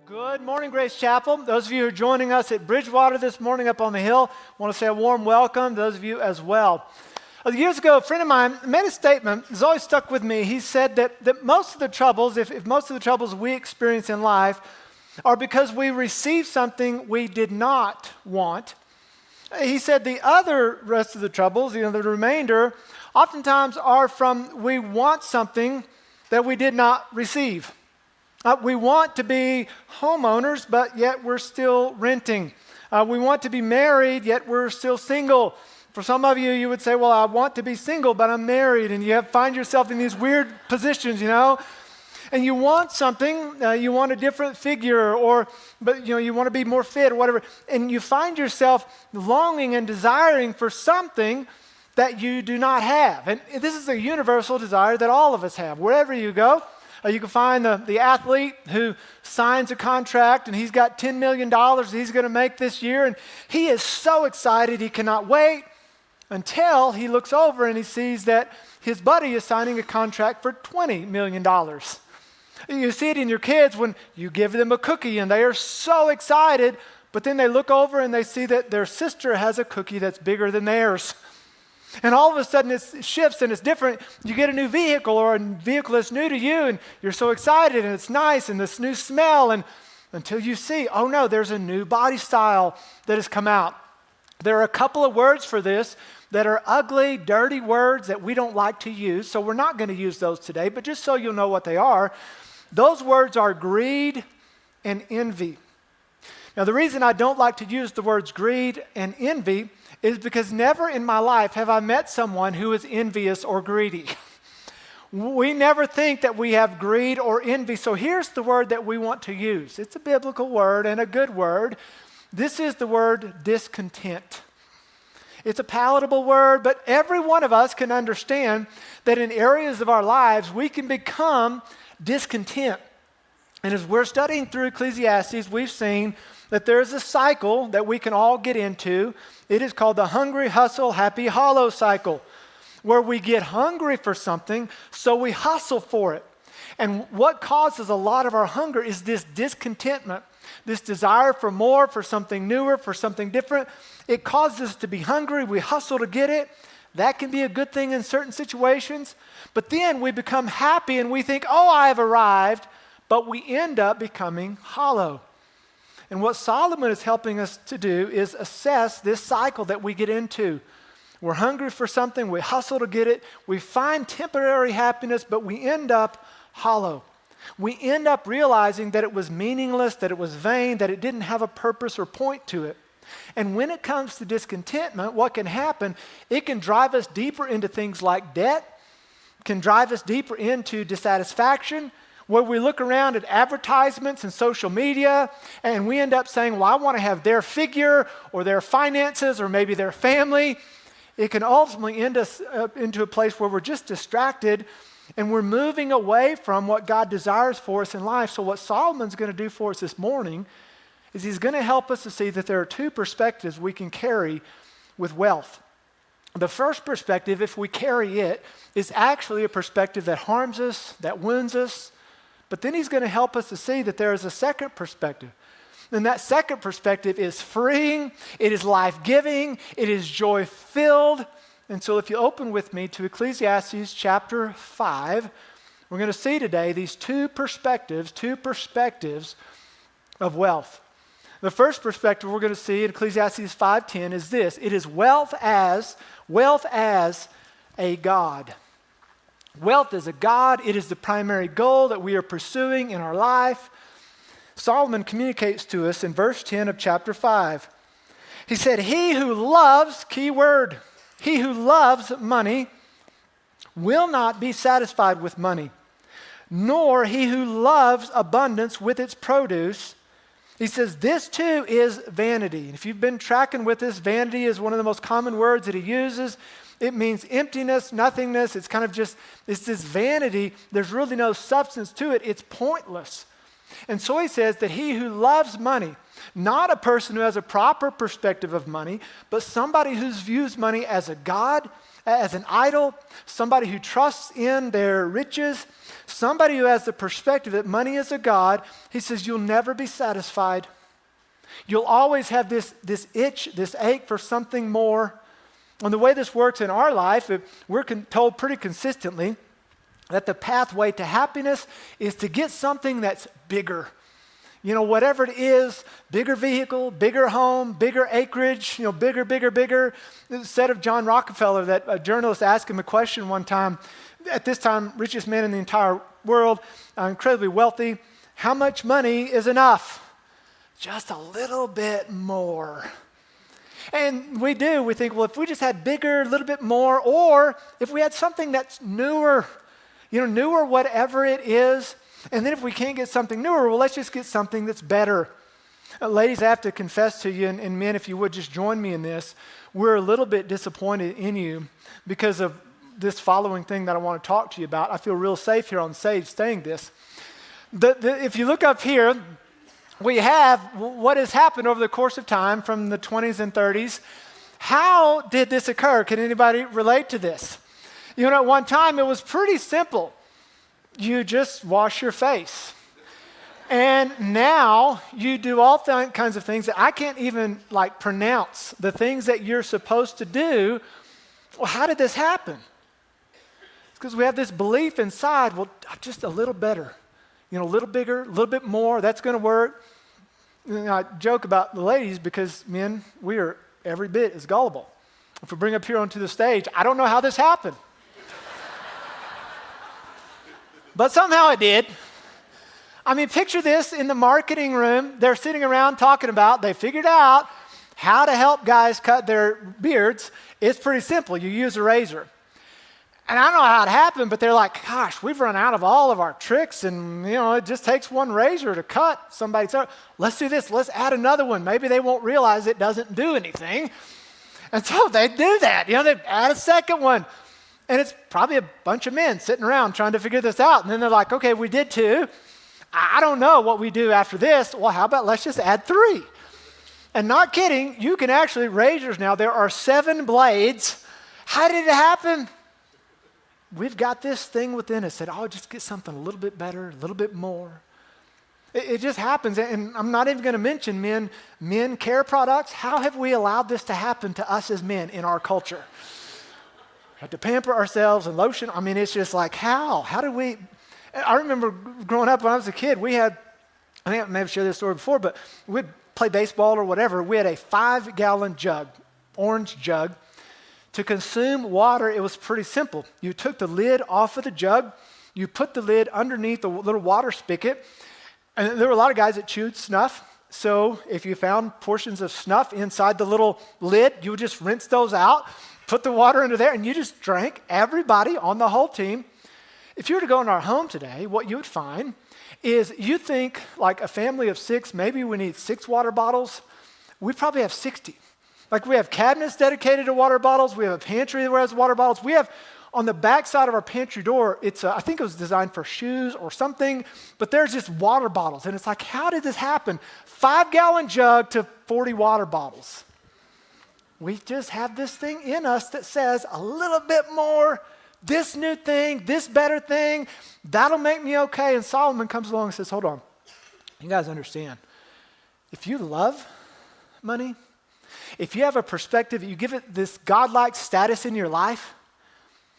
Good morning, Grace Chapel. Those of you who are joining us at Bridgewater this morning up on the hill, I want to say a warm welcome. Those of you as well. Years ago, a friend of mine made a statement that's always stuck with me. He said that most of the troubles, if most of the troubles we experience in life are because we receive something we did not want. He said the other rest of the troubles, the remainder, oftentimes are from we want something that we did not receive. We want to be homeowners, but yet we're still renting. We want to be married, yet we're still single. For some of you, you would say, well, I want to be single, but I'm married. And you find yourself in these weird positions, And you want something, you want a different figure, but you want to be more fit or whatever. And you find yourself longing and desiring for something that you do not have. And this is a universal desire that all of us have. Wherever you go, you can find the athlete who signs a contract and he's got $10 million he's going to make this year. And he is so excited he cannot wait until he looks over and he sees that his buddy is signing a contract for $20 million. You see it in your kids when you give them a cookie and they are so excited, but then they look over and they see that their sister has a cookie that's bigger than theirs. And all of a sudden it shifts and it's different. You get a new vehicle or a vehicle that's new to you and you're so excited and it's nice and this new smell and until you see, oh no, there's a new body style that has come out. There are a couple of words for this that are ugly, dirty words that we don't like to use. So we're not going to use those today, but just so you'll know what they are, those words are greed and envy. Now the reason I don't like to use the words greed and envy is because never in my life have I met someone who is envious or greedy. We never think that we have greed or envy. So here's the word that we want to use. It's a biblical word and a good word. This is the word discontent. It's a palatable word, but every one of us can understand that in areas of our lives we can become discontent. And as we're studying through Ecclesiastes, we've seen that there's a cycle that we can all get into. It is called the hungry, hustle, happy, hollow cycle, where we get hungry for something, so we hustle for it. And what causes a lot of our hunger is this discontentment, this desire for more, for something newer, for something different. It causes us to be hungry. We hustle to get it. That can be a good thing in certain situations. But then we become happy and we think, oh, I have arrived, but we end up becoming hollow. And what Solomon is helping us to do is assess this cycle that we get into. We're hungry for something, we hustle to get it, we find temporary happiness, but we end up hollow. We end up realizing that it was meaningless, that it was vain, that it didn't have a purpose or point to it. And when it comes to discontentment, what can happen, it can drive us deeper into things like debt, can drive us deeper into dissatisfaction, where we look around at advertisements and social media and we end up saying, well, I want to have their figure or their finances or maybe their family. It can ultimately end us up into a place where we're just distracted and we're moving away from what God desires for us in life. So what Solomon's going to do for us this morning is he's going to help us to see that there are two perspectives we can carry with wealth. The first perspective, if we carry it, is actually a perspective that harms us, that wounds us. But then he's going to help us to see that there is a second perspective. And that second perspective is freeing, it is life-giving, it is joy-filled. And so if you open with me to Ecclesiastes chapter 5, we're going to see today these two perspectives of wealth. The first perspective we're going to see in Ecclesiastes 5:10 is this. It is wealth as a god. Wealth is a god. It is the primary goal that we are pursuing in our life. Solomon communicates to us in verse 10 of chapter 5. He said, he who loves, key word, he who loves money will not be satisfied with money, nor he who loves abundance with its produce. He says, this too is vanity. And if you've been tracking with this, vanity is one of the most common words that he uses. It means emptiness, nothingness. It's this vanity. There's really no substance to it. It's pointless. And so he says that he who loves money, not a person who has a proper perspective of money, but somebody who views money as a god, as an idol, somebody who trusts in their riches, somebody who has the perspective that money is a god, he says you'll never be satisfied. You'll always have this itch, this ache for something more. And the way this works in our life, we're told pretty consistently that the pathway to happiness is to get something that's bigger. You know, whatever it is, bigger vehicle, bigger home, bigger acreage, bigger, bigger, bigger. It's said of John Rockefeller that a journalist asked him a question one time, at this time, richest man in the entire world, incredibly wealthy. How much money is enough? Just a little bit more. And we think, well, if we just had bigger, a little bit more, or if we had something that's newer, newer whatever it is, and then if we can't get something newer, well, let's just get something that's better. Ladies, I have to confess to you, and men, if you would just join me in this, we're a little bit disappointed in you because of this following thing that I want to talk to you about. I feel real safe here on stage saying this. If you look up here, we have what has happened over the course of time from the 20s and 30s. How did this occur? Can anybody relate to this? At one time it was pretty simple. You just wash your face. And now you do all kinds of things that I can't even pronounce, the things that you're supposed to do. Well, how did this happen? It's because we have this belief inside, well, just a little better. A little bigger, a little bit more, that's going to work. I joke about the ladies because men, we are every bit as gullible. If we bring up here onto the stage, I don't know how this happened. But somehow it did. I mean, picture this in the marketing room. They're sitting around talking about, they figured out how to help guys cut their beards. It's pretty simple. You use a razor. And I don't know how it happened, but they're like, gosh, we've run out of all of our tricks, and it just takes one razor to cut somebody's hair. Let's do this. Let's add another one. Maybe they won't realize it doesn't do anything. And so they do that. They add a second one. And it's probably a bunch of men sitting around trying to figure this out. And then they're like, okay, we did 2. I don't know what we do after this. Well, how about let's just add 3? And not kidding, you can actually, razors now, there are 7 blades. How did it happen? We've got this thing within us that, just get something a little bit better, a little bit more. It just happens. And I'm not even going to mention men care products. How have we allowed this to happen to us as men in our culture? We have to pamper ourselves and lotion. I mean, it's just like, how? How do we? I remember growing up when I was a kid, we had, I think I may have shared this story before, but we'd play baseball or whatever. We had a 5-gallon jug, orange jug. To consume water, it was pretty simple. You took the lid off of the jug, you put the lid underneath the little water spigot, and there were a lot of guys that chewed snuff. So if you found portions of snuff inside the little lid, you would just rinse those out, put the water into there, and you just drank, everybody on the whole team. If you were to go in our home today, what you would find is you think like a family of 6, maybe we need 6 water bottles. We probably have 60. We have cabinets dedicated to water bottles. We have a pantry that has water bottles. We have on the back side of our pantry door, I think it was designed for shoes or something, but there's just water bottles. And it's like, how did this happen? 5-gallon jug to 40 water bottles. We just have this thing in us that says a little bit more, this new thing, this better thing, that'll make me okay. And Solomon comes along and says, hold on, you guys understand, if you love money, if you have a perspective, you give it this godlike status in your life,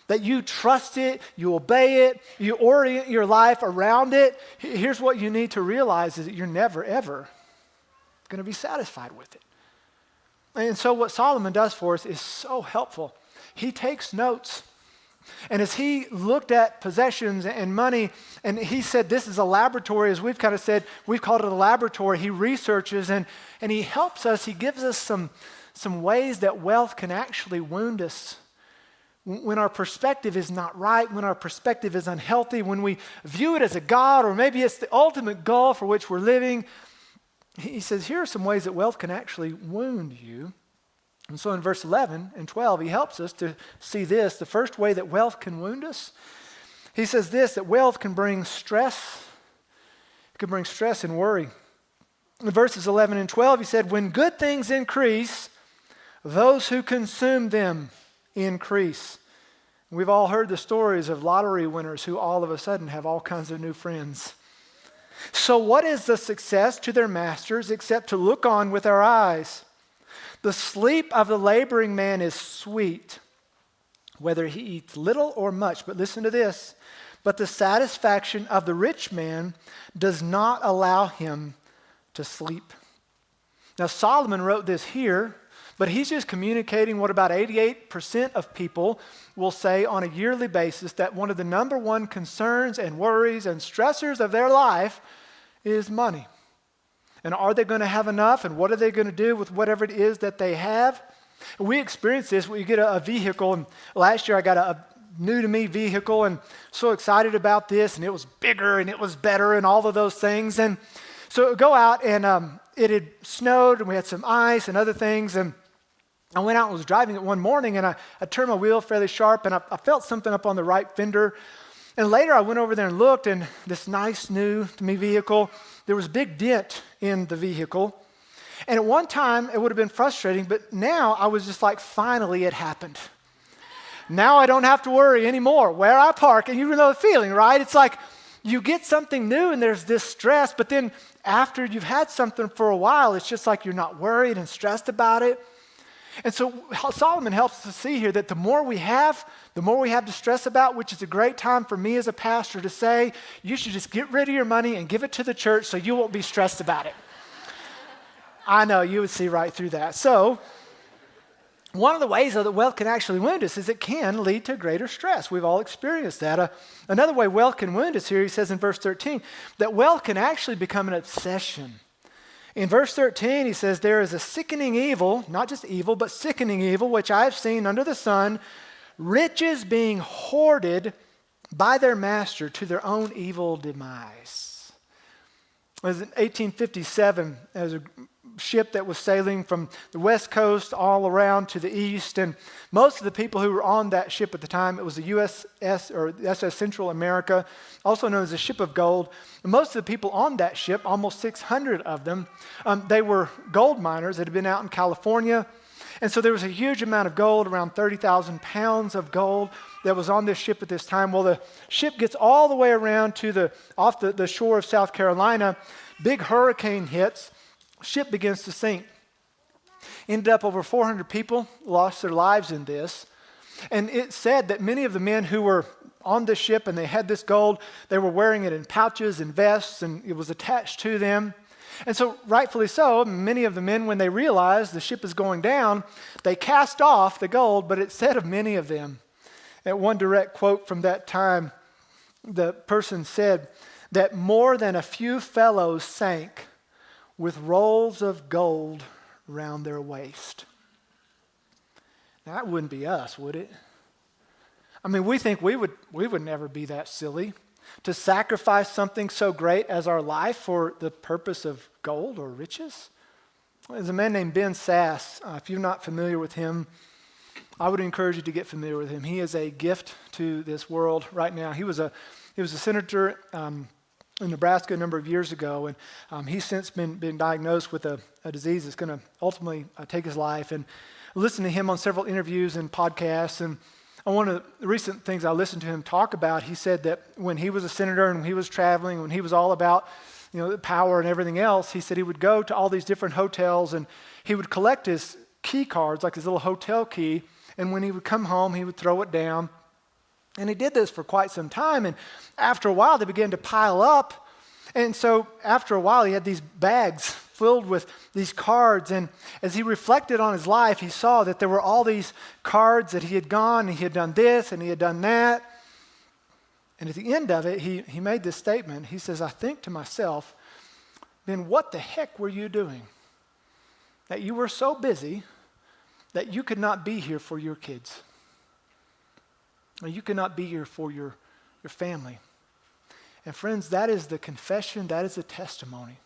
that you trust it, you obey it, you orient your life around it, here's what you need to realize is that you're never, ever going to be satisfied with it. And so what Solomon does for us is so helpful. He takes notes. And as he looked at possessions and money, and he said this is a laboratory, as we've kind of said, we've called it a laboratory. He researches and he helps us. He gives us some ways that wealth can actually wound us. When our perspective is not right, when our perspective is unhealthy, when we view it as a god, or maybe it's the ultimate goal for which we're living, he says, here are some ways that wealth can actually wound you. And so in verse 11 and 12, he helps us to see this. The first way that wealth can wound us, he says this, that wealth can bring stress. It can bring stress and worry. In verses 11 and 12, he said, when good things increase, those who consume them increase. We've all heard the stories of lottery winners who all of a sudden have all kinds of new friends. So what is the success to their masters except to look on with our eyes? The sleep of the laboring man is sweet, whether he eats little or much. But listen to this. But the satisfaction of the rich man does not allow him to sleep. Now Solomon wrote this here, but he's just communicating what about 88% of people will say on a yearly basis, that one of the number one concerns and worries and stressors of their life is money. And are they going to have enough? And what are they going to do with whatever it is that they have? We experience this when you get a vehicle. And last year I got a new to me vehicle and so excited about this. And it was bigger and it was better and all of those things. And so go out and it had snowed and we had some ice and other things. And I went out and was driving it one morning and I turned my wheel fairly sharp and I felt something up on the right fender. And later I went over there and looked, and this nice new to me vehicle, there was a big dent in the vehicle. And at one time it would have been frustrating, but now I was just like, finally it happened. Now I don't have to worry anymore where I park. And you know the feeling, right? It's like you get something new and there's this stress, but then after you've had something for a while, it's just like you're not worried and stressed about it. And so Solomon helps us see here that the more we have to stress about, which is a great time for me as a pastor to say, you should just get rid of your money and give it to the church so you won't be stressed about it. I know, you would see right through that. So one of the ways that wealth can actually wound us is it can lead to greater stress. We've all experienced that. Another way wealth can wound us here, he says in verse 13, that wealth can actually become an obsession. In verse 13, he says, there is a sickening evil, not just evil, but sickening evil, which I have seen under the sun, riches being hoarded by their master to their own evil demise. It was in 1857, there was a ship that was sailing from the west coast all around to the east, and most of the people who were on that ship at the time, it was the USS or SS Central America, also known as the Ship of Gold. And most of the people on that ship, almost 600 of them, they were gold miners that had been out in California. And so there was a huge amount of gold, around 30,000 pounds of gold that was on this ship at this time. Well, the ship gets all the way around to off the shore of South Carolina. Big hurricane hits. Ship begins to sink. Ended up over 400 people lost their lives in this. And it said that many of the men who were on the ship and they had this gold, they were wearing it in pouches and vests and it was attached to them. And so rightfully so, many of the men, when they realized the ship is going down, they cast off the gold, but it said of many of them, at one direct quote from that time, the person said that more than a few fellows sank with rolls of gold round their waist. Now, that wouldn't be us, would it? I mean, we think we would never be that silly to sacrifice something so great as our life for the purpose of gold or riches. There's a man named Ben Sass. If you're not familiar with him, I would encourage you to get familiar with him. He is a gift to this world right now. He was a senator in Nebraska a number of years ago, and he's since been diagnosed with a disease that's going to ultimately take his life. And I listened to him on several interviews and podcasts, and on one of the recent things I listened to him talk about, he said that when he was a senator and when he was traveling, when he was all about the power and everything else, he said he would go to all these different hotels and he would collect his key cards, like his little hotel key, and when he would come home, he would throw it down. And he did this for quite some time, and after a while, they began to pile up. And so after a while, he had these bags filled with these cards, and as he reflected on his life, he saw that there were all these cards that he had gone, and he had done this, and he had done that. And at the end of it, he made this statement. He says, I think to myself, then what the heck were you doing? That you were so busy that you could not be here for your kids. You cannot be here for your family. And friends, that is the confession, that is the testimony.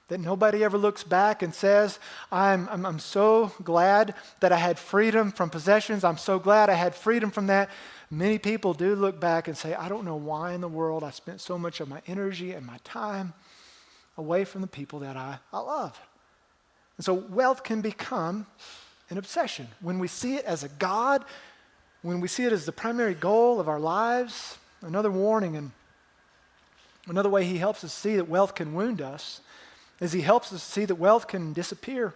That nobody ever looks back and says, I'm so glad that I had freedom from possessions. I'm so glad I had freedom from that. Many people do look back and say, I don't know why in the world I spent so much of my energy and my time away from the people that I love. And so wealth can become an obsession. When we see it as a god, when we see it as the primary goal of our lives, another warning and another way he helps us see that wealth can wound us is he helps us see that wealth can disappear.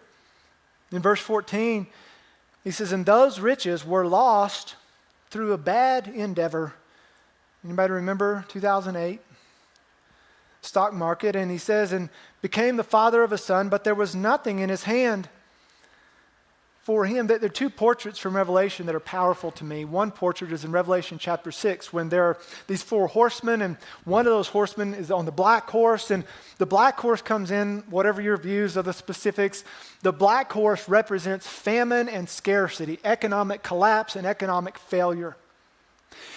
In verse 14, he says, and those riches were lost through a bad endeavor. Anybody remember 2008? Stock market, and he says, and became the father of a son, but there was nothing in his hand for him. There are two portraits from Revelation that are powerful to me. One portrait is in Revelation chapter 6, when there are these four horsemen, and one of those horsemen is on the black horse, and the black horse comes in, whatever your views of the specifics, the black horse represents famine and scarcity, economic collapse and economic failure.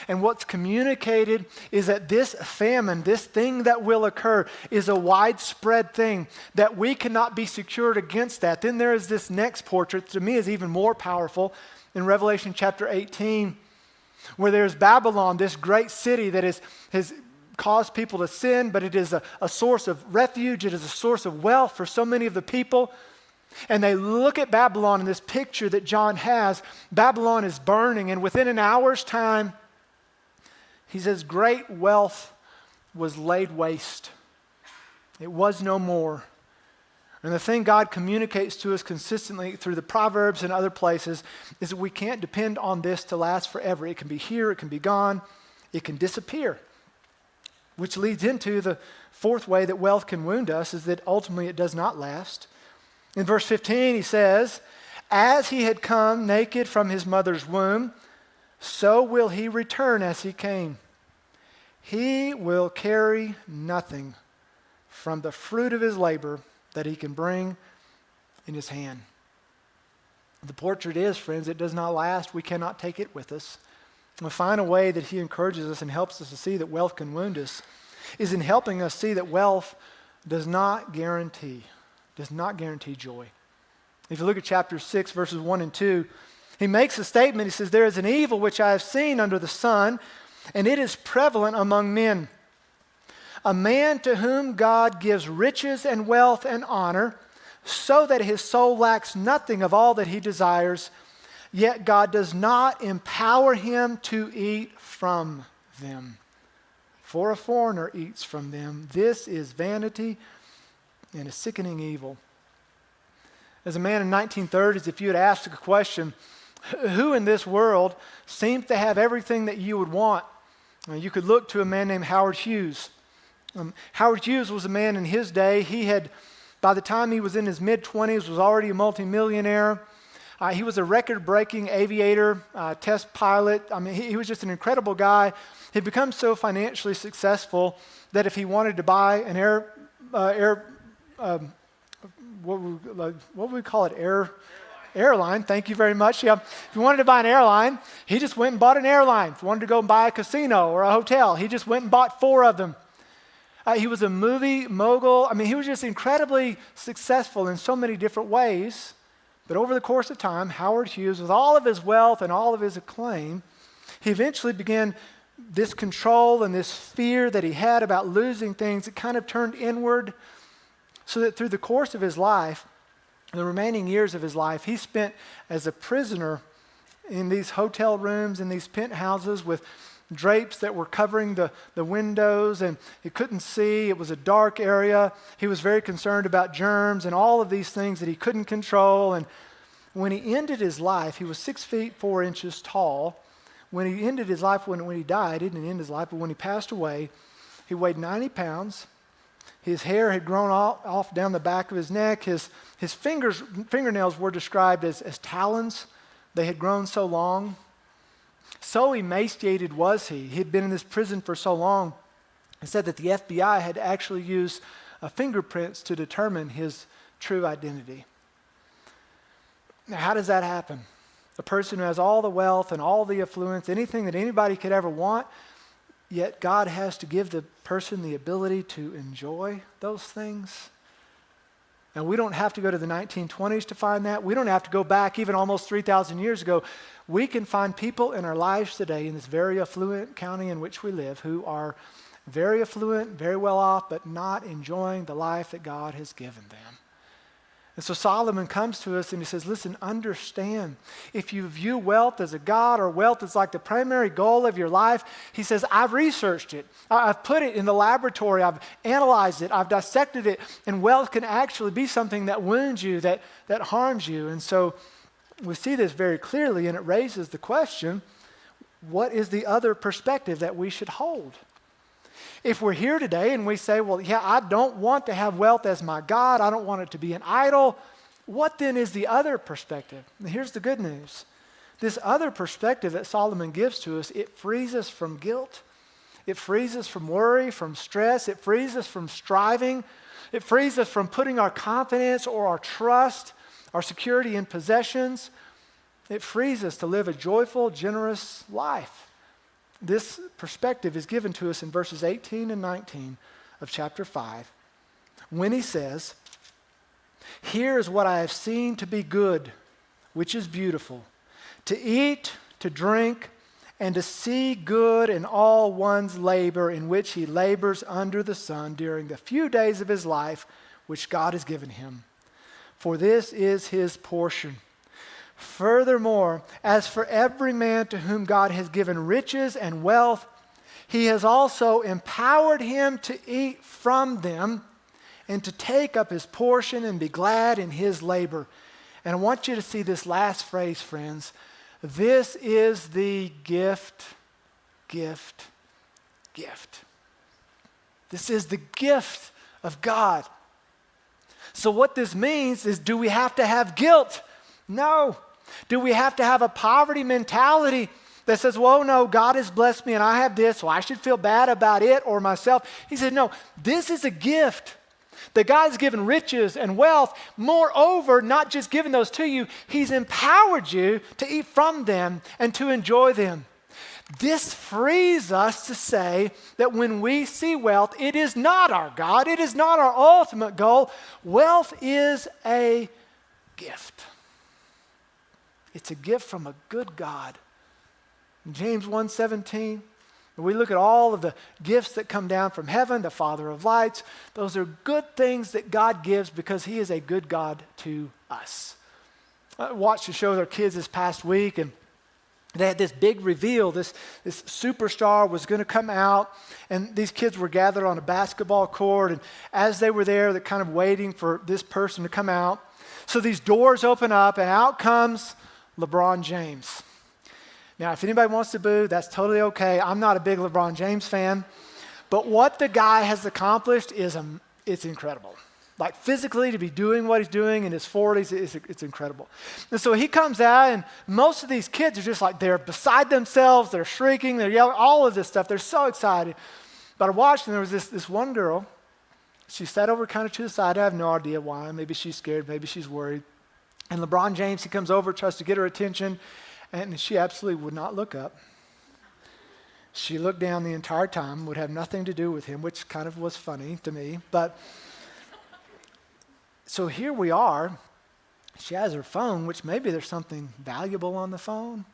And what's communicated is that this famine, this thing that will occur, is a widespread thing, that we cannot be secured against that. Then there is this next portrait, to me is even more powerful, in Revelation chapter 18, where there's Babylon, this great city that has caused people to sin, but it is a source of refuge, it is a source of wealth for so many of the people. And they look at Babylon in this picture that John has. Babylon is burning, and within an hour's time, he says, great wealth was laid waste. It was no more. And the thing God communicates to us consistently through the Proverbs and other places is that we can't depend on this to last forever. It can be here, it can be gone, it can disappear. Which leads into the fourth way that wealth can wound us, is that ultimately it does not last. In verse 15 he says, as he had come naked from his mother's womb, so will he return as he came. He will carry nothing from the fruit of his labor that he can bring in his hand. The portrait is, friends, it does not last. We cannot take it with us. The final way that he encourages us and helps us to see that wealth can wound us is in helping us see that wealth does not guarantee joy. If you look at chapter 6, verses 1 and 2, he makes a statement. He says, there is an evil which I have seen under the sun, and it is prevalent among men. A man to whom God gives riches and wealth and honor, so that his soul lacks nothing of all that he desires, yet God does not empower him to eat from them. For a foreigner eats from them. This is vanity and a sickening evil. As a man in 1930s, if you had asked a question, who in this world seems to have everything that you would want? You could look to a man named Howard Hughes. Howard Hughes was a man in his day. He had, by the time he was in his mid-20s, was already a multimillionaire. He was a record-breaking aviator, test pilot. I mean, he was just an incredible guy. He'd become so financially successful that if he wanted to buy an airline, thank you very much. Yeah. If he wanted to buy an airline, he just went and bought an airline. If he wanted to go and buy a casino or a hotel, he just went and bought 4 of them. He was a movie mogul. I mean, he was just incredibly successful in so many different ways. But over the course of time, Howard Hughes, with all of his wealth and all of his acclaim, he eventually began this control and this fear that he had about losing things. It kind of turned inward, so that through the course of his life, the remaining years of his life, he spent as a prisoner in these hotel rooms, in these penthouses with drapes that were covering the windows, and he couldn't see. It was a dark area. He was very concerned about germs and all of these things that he couldn't control. And when he ended his life, he was 6 feet 4 inches tall. When he ended his life, when he died, he didn't end his life, but when he passed away, he weighed 90 pounds. His hair had grown off down the back of his neck. His fingernails were described as talons. They had grown so long. So emaciated was he. He had been in this prison for so long. It said that the FBI had actually used fingerprints to determine his true identity. Now, how does that happen? A person who has all the wealth and all the affluence, anything that anybody could ever want, yet God has to give the person the ability to enjoy those things. Now, we don't have to go to the 1920s to find that. We don't have to go back even almost 3,000 years ago. We can find people in our lives today in this very affluent county in which we live who are very affluent, very well off, but not enjoying the life that God has given them. And so Solomon comes to us and he says, listen, understand, if you view wealth as a god or wealth as like the primary goal of your life, he says, I've researched it. I've put it in the laboratory. I've analyzed it. I've dissected it. And wealth can actually be something that wounds you, that harms you. And so we see this very clearly, and it raises the question, what is the other perspective that we should hold? If we're here today and we say, well, yeah, I don't want to have wealth as my God. I don't want it to be an idol. What then is the other perspective? And here's the good news. This other perspective that Solomon gives to us, it frees us from guilt. It frees us from worry, from stress. It frees us from striving. It frees us from putting our confidence or our trust, our security in possessions. It frees us to live a joyful, generous life. This perspective is given to us in verses 18 and 19 of chapter 5, when he says, here is what I have seen to be good, which is beautiful, to eat, to drink, and to see good in all one's labor in which he labors under the sun during the few days of his life which God has given him. For this is his portion. Furthermore, as for every man to whom God has given riches and wealth, he has also empowered him to eat from them and to take up his portion and be glad in his labor. And I want you to see this last phrase, friends. This is the gift. This is the gift of God. So what this means is, do we have to have guilt? No. Do we have to have a poverty mentality that says, whoa, no, God has blessed me and I have this, so I should feel bad about it or myself? He said, no, this is a gift that God's given riches and wealth. Moreover, not just given those to you, he's empowered you to eat from them and to enjoy them. This frees us to say that when we see wealth, it is not our God. It is not our ultimate goal. Wealth is a gift. It's a gift from a good God. In James 1:17, we look at all of the gifts that come down from heaven, the Father of lights. Those are good things that God gives because he is a good God to us. I watched a show with our kids this past week, and they had this big reveal. This superstar was going to come out, and these kids were gathered on a basketball court, and as they were there, they're kind of waiting for this person to come out. So these doors open up, and out comes LeBron James. Now, if anybody wants to boo, that's totally okay. I'm not a big LeBron James fan. But what the guy has accomplished it's incredible. Like physically, to be doing what he's doing in his 40s, it's incredible. And so he comes out, and most of these kids are just like, they're beside themselves, they're shrieking, they're yelling, all of this stuff. They're so excited. But I watched, and there was this one girl. She sat over kind of to the side. I have no idea why. Maybe she's scared, maybe she's worried. And LeBron James, he comes over, tries to get her attention, and she absolutely would not look up. She looked down the entire time, would have nothing to do with him, which kind of was funny to me. But so here we are. She has her phone, which maybe there's something valuable on the phone.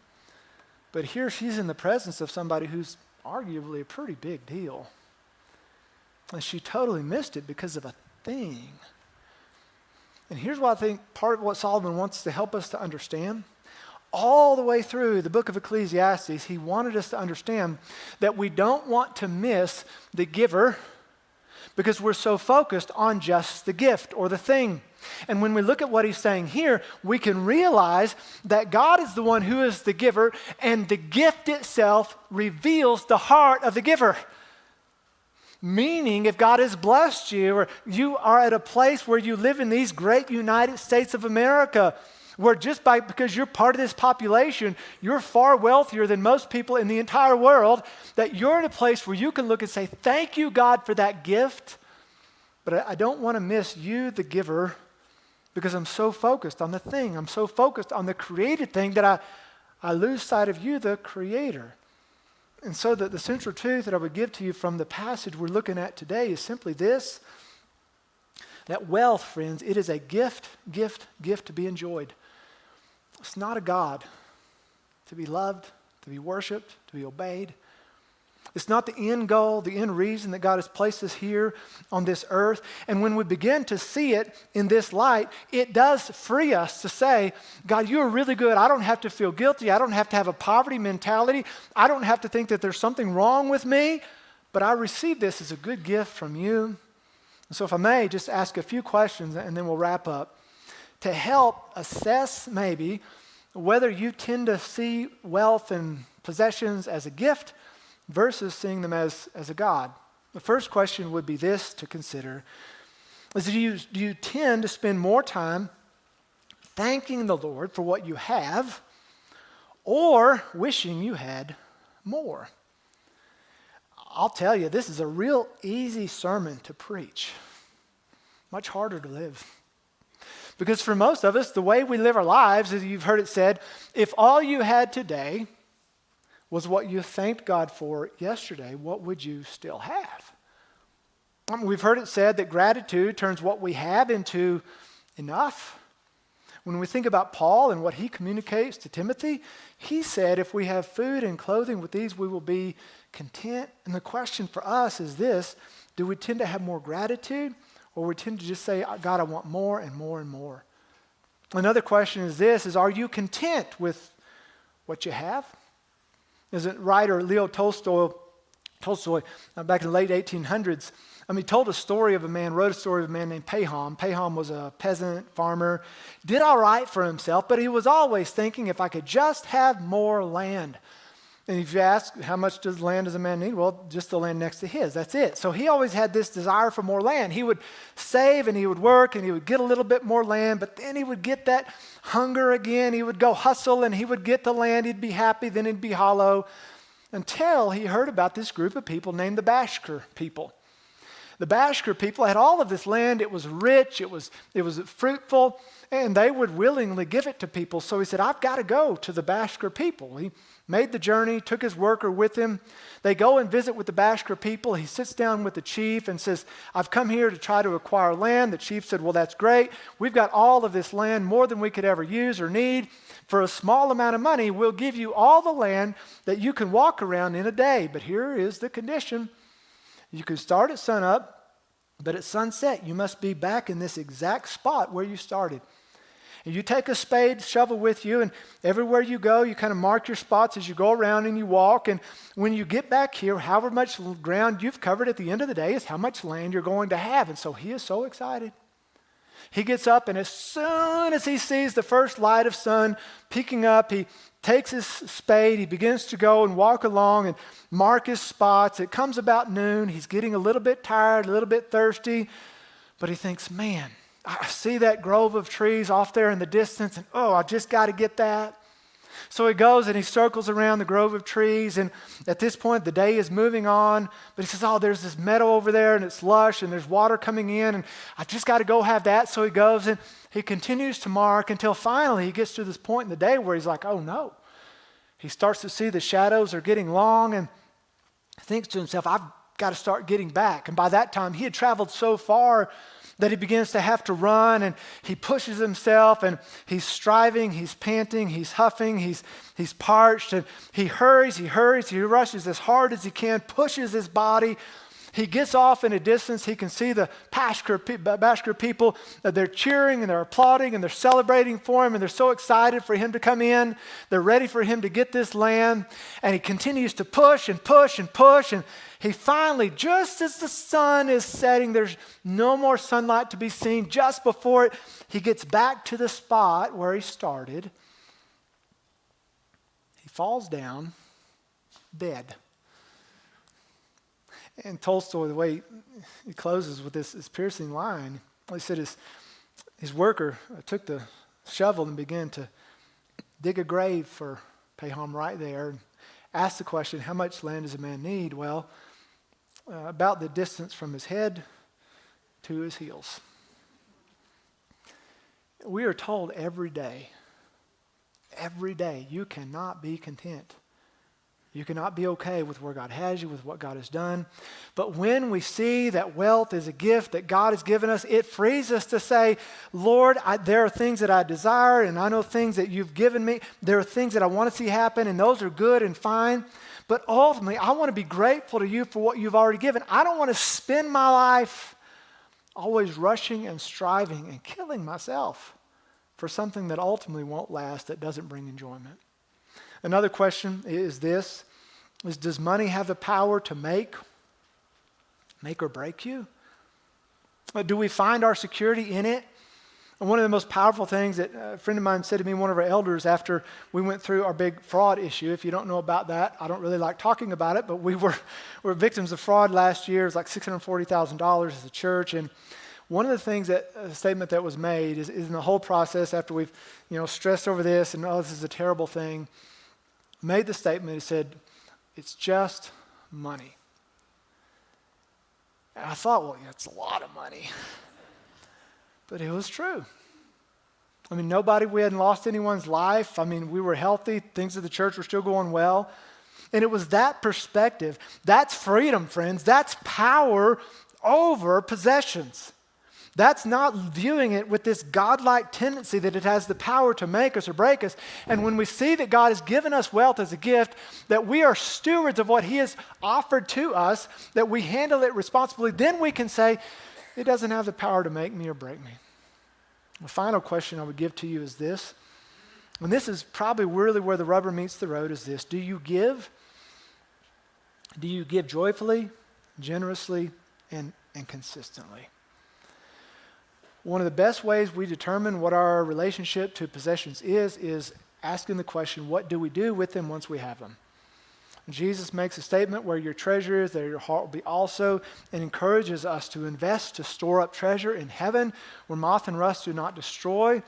But here she's in the presence of somebody who's arguably a pretty big deal. And she totally missed it because of a thing. And here's what I think part of what Solomon wants to help us to understand. All the way through the book of Ecclesiastes, he wanted us to understand that we don't want to miss the giver because we're so focused on just the gift or the thing. And when we look at what he's saying here, we can realize that God is the one who is the giver, and the gift itself reveals the heart of the giver. Meaning, if God has blessed you, or you are at a place where you live in these great United States of America, where because you're part of this population, you're far wealthier than most people in the entire world, that you're in a place where you can look and say, thank you, God, for that gift, but I don't want to miss you, the giver, because I'm so focused on the thing. I'm so focused on the created thing that I lose sight of you, the creator. And so the central truth that I would give to you from the passage we're looking at today is simply this, that wealth, friends, it is a gift to be enjoyed. It's not a God to be loved, to be worshiped, to be obeyed. It's not the end goal, the end reason that God has placed us here on this earth. And when we begin to see it in this light, it does free us to say, God, you are really good. I don't have to feel guilty. I don't have to have a poverty mentality. I don't have to think that there's something wrong with me, but I receive this as a good gift from you. And so if I may, just ask a few questions and then we'll wrap up to help assess maybe whether you tend to see wealth and possessions as a gift versus seeing them as a God. The first question would be this to consider, is do you tend to spend more time thanking the Lord for what you have or wishing you had more? I'll tell you, this is a real easy sermon to preach, much harder to live. Because for most of us, the way we live our lives, as you've heard it said, if all you had today was what you thanked God for yesterday, what would you still have? We've heard it said that gratitude turns what we have into enough. When we think about Paul and what he communicates to Timothy, he said, if we have food and clothing with these, we will be content. And the question for us is this: do we tend to have more gratitude, or we tend to just say, God, I want more and more and more? Another question is this, are you content with what you have? As a writer, Leo Tolstoy, back in the late 1800s, he told a story of a man, wrote a story of a man named Pahom. Pahom was a peasant farmer, did all right for himself, but he was always thinking, if I could just have more land. And if you ask, how much land does a man need? Well, just the land next to his, that's it. So he always had this desire for more land. He would save and he would work and he would get a little bit more land, but then he would get that hunger again. He would go hustle and he would get the land. He'd be happy, then he'd be hollow, until he heard about this group of people named the Bashkir people. The Bashkir people had all of this land. It was rich, it was fruitful, and they would willingly give it to people. So he said, I've got to go to the Bashkir people. He made the journey, took his worker with him. They go and visit with the Bashkir people. He sits down with the chief and says, I've come here to try to acquire land. The chief said, well, that's great. We've got all of this land, more than we could ever use or need. For a small amount of money, we'll give you all the land that you can walk around in a day. But here is the condition. You can start at sunup, but at sunset, you must be back in this exact spot where you started. And you take a spade, shovel with you, and everywhere you go, you kind of mark your spots as you go around and you walk. And when you get back here, however much ground you've covered at the end of the day is how much land you're going to have. And so he is so excited. He gets up, and as soon as he sees the first light of sun peeking up, he takes his spade, he begins to go and walk along and mark his spots. It comes about noon. He's getting a little bit tired, a little bit thirsty, but he thinks, man, I see that grove of trees off there in the distance, and I just got to get that. So he goes and he circles around the grove of trees, and at this point the day is moving on, but he says, there's this meadow over there and it's lush and there's water coming in and I just got to go have that. So he goes and he continues to mark until finally he gets to this point in the day where he's like, oh no. He starts to see the shadows are getting long and thinks to himself, I've got to start getting back. And by that time he had traveled so far that he begins to have to run, and he pushes himself, and he's striving, he's panting, he's huffing, he's parched, and he hurries, he rushes as hard as he can, pushes his body. He gets off in a distance. He can see the Bashkir people. They're cheering and they're applauding and they're celebrating for him, and they're so excited for him to come in. They're ready for him to get this land, and he continues to push and push and push, and he finally, just as the sun is setting, there's no more sunlight to be seen, just before it, he gets back to the spot where he started. He falls down, dead. And Tolstoy, the way he closes with this piercing line, he said his worker took the shovel and began to dig a grave for Pahom right there, and asked the question, how much land does a man need? Well, about the distance from his head to his heels. We are told every day, you cannot be content. You cannot be okay with where God has you, with what God has done. But when we see that wealth is a gift that God has given us, it frees us to say, Lord, there are things that I desire, and I know things that you've given me. There are things that I want to see happen, and those are good and fine. But ultimately, I want to be grateful to you for what you've already given. I don't want to spend my life always rushing and striving and killing myself for something that ultimately won't last, that doesn't bring enjoyment. Another question is this, does money have the power to make or break you? Do we find our security in it? And one of the most powerful things that a friend of mine said to me, one of our elders, after we went through our big fraud issue, if you don't know about that, I don't really like talking about it, but we were victims of fraud last year. It was like $640,000 as a church. And one of the things a statement that was made is in the whole process, after we've stressed over this and, this is a terrible thing, made the statement, he said, it's just money. And I thought, well, that's a lot of money. But it was true. I mean, we hadn't lost anyone's life. I mean, we were healthy. Things at the church were still going well. And it was that perspective. That's freedom, friends. That's power over possessions. That's not viewing it with this godlike tendency that it has the power to make us or break us. And when we see that God has given us wealth as a gift, that we are stewards of what He has offered to us, that we handle it responsibly, then we can say, it doesn't have the power to make me or break me. The final question I would give to you is this, and this is probably really where the rubber meets the road, is this: do you give? Do you give joyfully, generously, and consistently? One of the best ways we determine what our relationship to possessions is asking the question, what do we do with them once we have them? Jesus makes a statement, where your treasure is, there your heart will be also, and encourages us to invest, to store up treasure in heaven, where moth and rust do not destroy.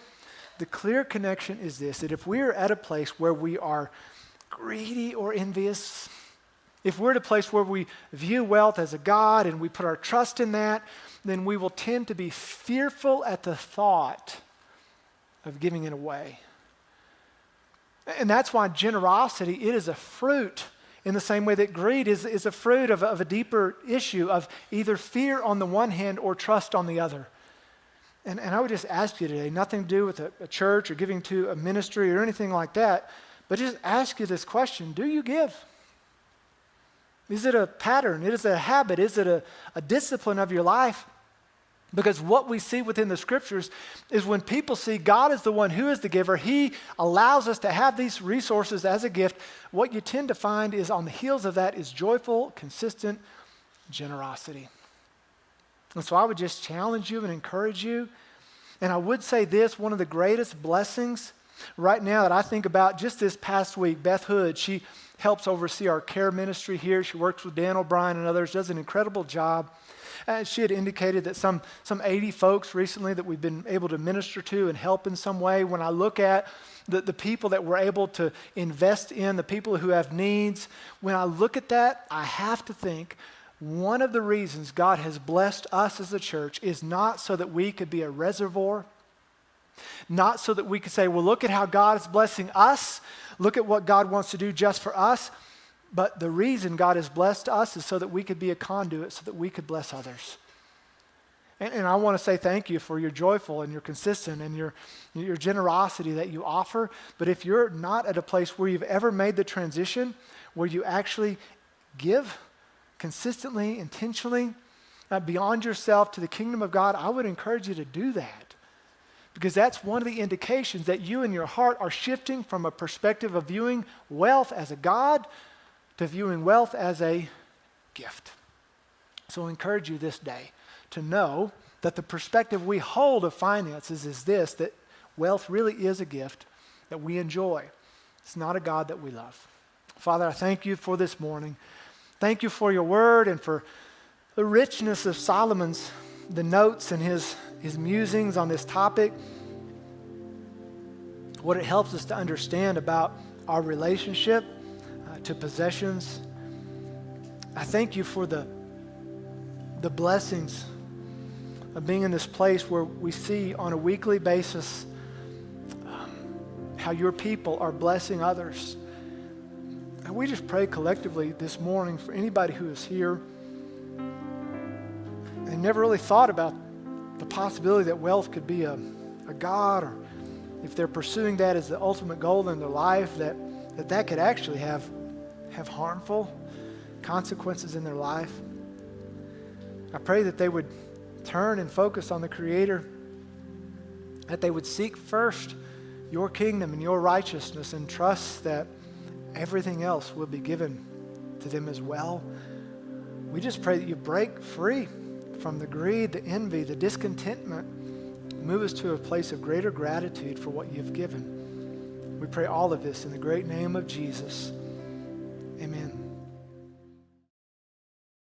The clear connection is this, that if we are at a place where we are greedy or envious, if we're at a place where we view wealth as a god and we put our trust in that, then we will tend to be fearful at the thought of giving it away. And that's why generosity, it is a fruit in the same way that greed is a fruit of a deeper issue of either fear on the one hand or trust on the other. And I would just ask you today, nothing to do with a church or giving to a ministry or anything like that, but just ask you this question: do you give? Is it a pattern? Is it a habit? Is it a discipline of your life? Because what we see within the scriptures is when people see God as the one who is the giver, He allows us to have these resources as a gift. What you tend to find is on the heels of that is joyful, consistent generosity. And so I would just challenge you and encourage you. And I would say this, one of the greatest blessings right now that I think about, just this past week, Beth Hood, she helps oversee our care ministry here. She works with Dan O'Brien and others, does an incredible job. She had indicated that some 80 folks recently that we've been able to minister to and help in some way. When I look at the people that we're able to invest in, the people who have needs, when I look at that, I have to think one of the reasons God has blessed us as a church is not so that we could be a reservoir, not so that we could say, well, look at how God is blessing us, look at what God wants to do just for us. But the reason God has blessed us is so that we could be a conduit, so that we could bless others. And I want to say thank you for your joyful and your consistent and your generosity that you offer. But if you're not at a place where you've ever made the transition, where you actually give consistently, intentionally, beyond yourself to the kingdom of God, I would encourage you to do that. Because that's one of the indications that you in your heart are shifting from a perspective of viewing wealth as a god to viewing wealth as a gift. So I encourage you this day to know that the perspective we hold of finances is this, that wealth really is a gift that we enjoy. It's not a God that we love. Father, I thank you for this morning. Thank you for your word and for the richness of Solomon's, the notes and his musings on this topic, what it helps us to understand about our relationship to possessions. I thank you for the blessings of being in this place where we see on a weekly basis how your people are blessing others. And we just pray collectively this morning for anybody who is here and never really thought about the possibility that wealth could be a god, or if they're pursuing that as the ultimate goal in their life, that could actually have have harmful consequences in their life. I pray that they would turn and focus on the Creator, that they would seek first your kingdom and your righteousness and trust that everything else will be given to them as well. We just pray that you break free from the greed, the envy, the discontentment. Move us to a place of greater gratitude for what you've given. We pray all of this in the great name of Jesus.